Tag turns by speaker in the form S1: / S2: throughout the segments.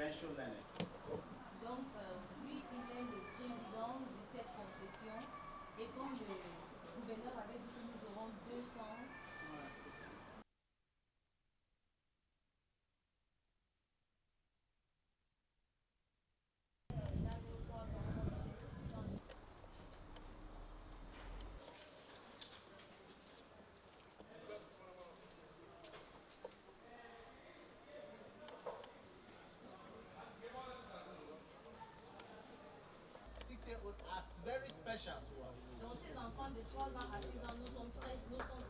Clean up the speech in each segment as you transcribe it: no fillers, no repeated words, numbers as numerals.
S1: experiential learning.
S2: Donc, lui, il est le président de cette concession. Et comme le gouverneur avait dit que nous aurons 200.
S1: Very special to us.
S2: Donc, ces enfants de 3 ans à 6 ans nous sont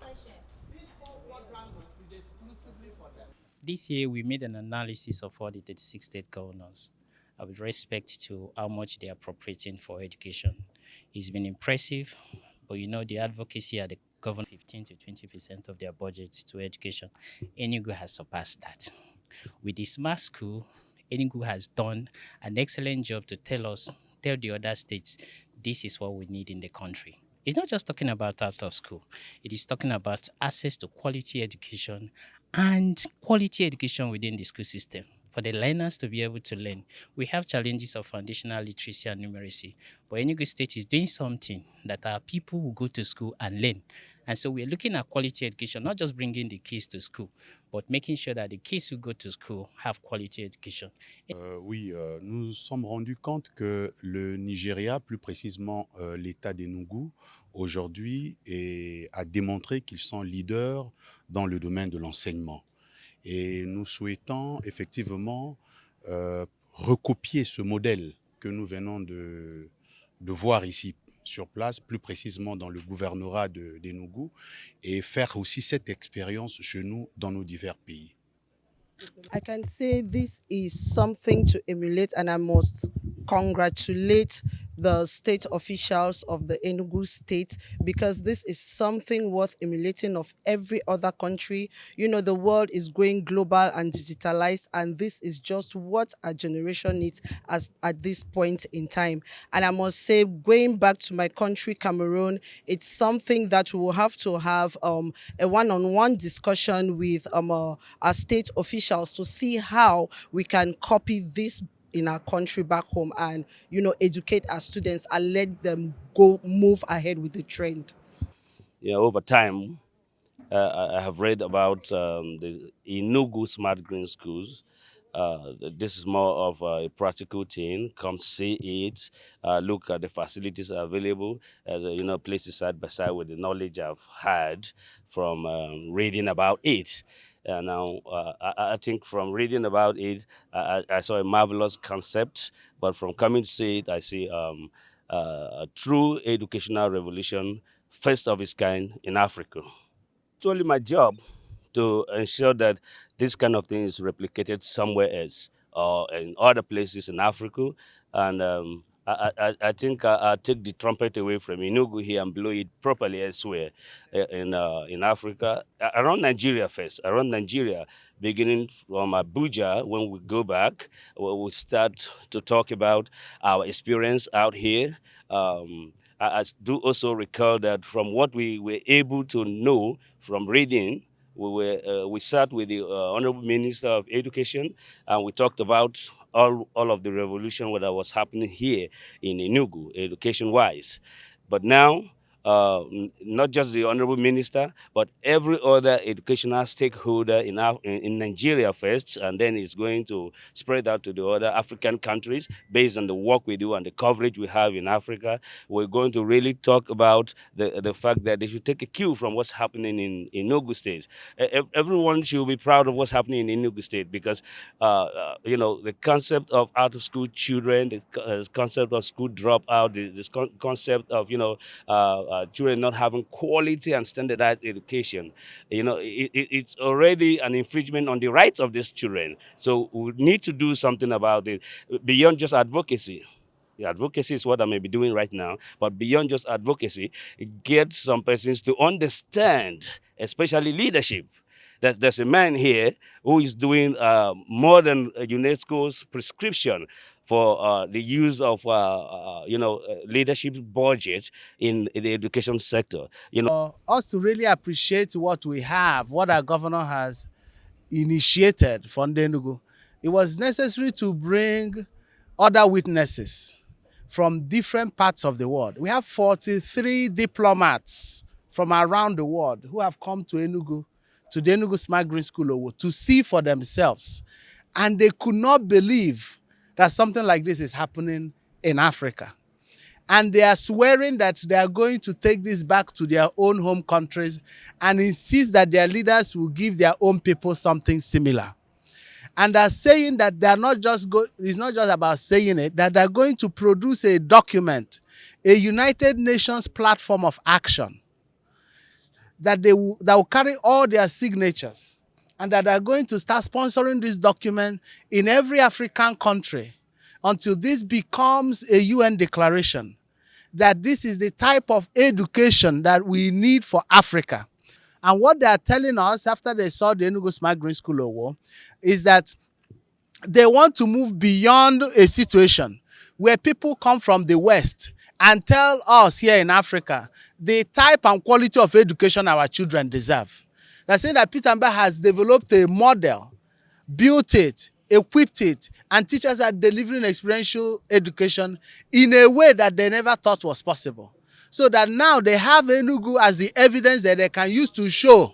S2: très chers.
S1: This whole program is exclusively for them.
S3: This year, we made an analysis of all the 36 state governors with respect to how much they are appropriating for education. It's been impressive, but you know, the advocacy at the government 15 to 20% of their budgets to education. Enugu has surpassed that. With the Smart School, Enugu has done an excellent job to tell the other states, this is what we need in the country. It's not just talking about out of school. It is talking about access to quality education and quality education within the school system. For the learners to be able to learn, we have challenges of foundational literacy and numeracy. But Enugu State is doing something that our people will go to school and learn. And so we're looking at quality education, not just bringing the kids to school, but making sure that the kids who go to school have quality education.
S4: Oui, nous sommes rendus compte que le Nigeria, plus précisément l'État d'Enugu, aujourd'hui a démontré qu'ils sont leaders dans le domaine de l'enseignement. Et nous souhaitons effectivement recopier ce modèle que nous venons de voir ici sur place, plus précisément dans le gouvernorat d'Enugu, et faire aussi cette expérience chez nous dans nos divers pays.
S5: I can say this is something to emulate, and I must congratulate the state officials of the Enugu State, because this is something worth emulating of every other country. You know, the world is going global and digitalized, and this is just what our generation needs at this point in time. And I must say, going back to my country, Cameroon, it's something that we will have to have a one-on-one discussion with our state officials to see how we can copy this in our country back home and, you know, educate our students and let them move ahead with the trend.
S6: Yeah, over time, I have read about the Enugu Smart Green Schools. This is more of a practical thing. Come see it, look at the facilities available, you know, places side by side with the knowledge I've had from reading about it. Now, I think from reading about it, I saw a marvelous concept, but from coming to see it, I see a true educational revolution, first of its kind in Africa. It's only my job to ensure that this kind of thing is replicated somewhere else or in other places in Africa. And I think I'll take the trumpet away from Enugu here and blow it properly elsewhere in Africa, around Nigeria first, around Nigeria, beginning from Abuja. When we go back, we start to talk about our experience out here. I do also recall that from what we were able to know from reading, we sat with the Honorable Minister of Education, and we talked about all of the revolution that was happening here in Enugu, education-wise. But now, not just the Honorable Minister, but every other educational stakeholder in Nigeria first, and then it's going to spread out to the other African countries based on the work we do and the coverage we have in Africa. We're going to really talk about the fact that they should take a cue from what's happening in Enugu State. Everyone should be proud of what's happening in Enugu State, because you know, the concept of out-of-school children, the concept of school dropout, this concept of, you know, children not having quality and standardized education, you know, it's already an infringement on the rights of these children. So we need to do something about it beyond just advocacy. The advocacy is what I may be doing right now, but beyond just advocacy, get some persons to understand, especially leadership. There's a man here who is doing more than UNESCO's prescription for the use of you know, leadership budget in the education sector. You know,
S1: Us to really appreciate what we have, what our governor has initiated for Enugu.
S7: it was necessary to bring other witnesses from different parts of the world. We have 43 diplomats from around the world who have come to Enugu, to the Enugu Smart School to see for themselves. And they could not believe that something like this is happening in Africa. And they are swearing that they are going to take this back to their own home countries and insist that their leaders will give their own people something similar. And they're saying that they're not just it's not just about saying it, that they're going to produce a document, a United Nations platform of action, that will carry all their signatures, and that they're going to start sponsoring this document in every African country until this becomes a UN declaration, that this is the type of education that we need for Africa. And what they are telling us after they saw the Enugu Smart School is that they want to move beyond a situation where people come from the West and tell us here in Africa the type and quality of education our children deserve. They're saying that Peter Mbah has developed a model, built it, equipped it, and teachers are delivering experiential education in a way that they never thought was possible. So that now they have Enugu as the evidence that they can use to show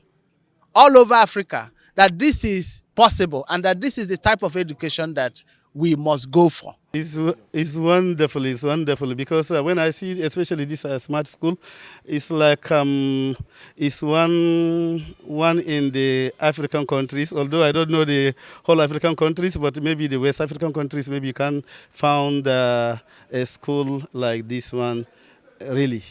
S7: all over Africa that this is possible and that this is the type of education that we must go for.
S8: It's wonderful because when I see especially this smart school, it's like it's one in the African countries, although I don't know the whole African countries, but maybe the West African countries, maybe you can found a school like this one, really.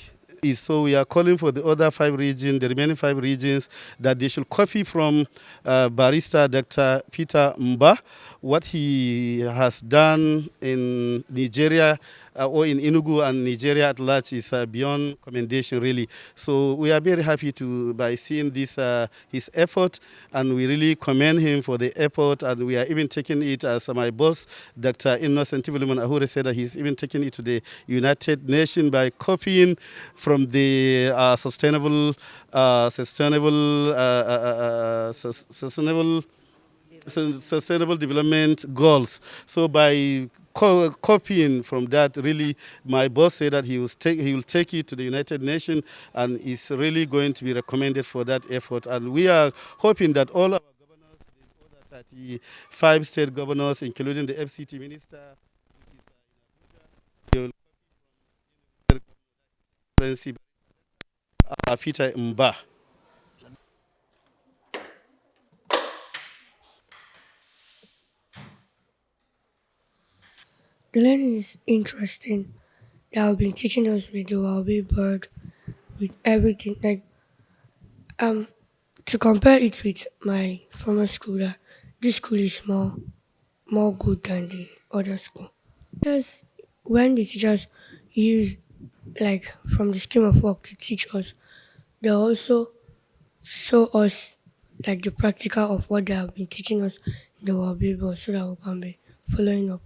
S8: So we are calling for the other 5 regions, the remaining 5 regions, that they should copy from Barrister Dr. Peter Mbah, what he has done in Nigeria or in Enugu and Nigeria at large is beyond commendation, really. So we are very happy by seeing this his effort, and we really commend him for the effort. And we are even taking it, as my boss, Dr. Tivlumun Ahure, said that he's even taking it to the United Nations by copying from the sustainable development goals. So by copying from that, really, my boss said that he will take it to the United Nations, and is really going to be recommended for that effort. And we are hoping that all our governors, the other 35 state governors, including the FCT minister, which is in Abuja, Peter Mbah.
S9: The learning is interesting. They have been teaching us with the Wabi bird, with everything. Like to compare it with my former school, this school is more good than the other school. Because when the teachers use like from the scheme of work to teach us, they also show us like the practical of what they have been teaching us in the Wabi bird, so that we can be following up.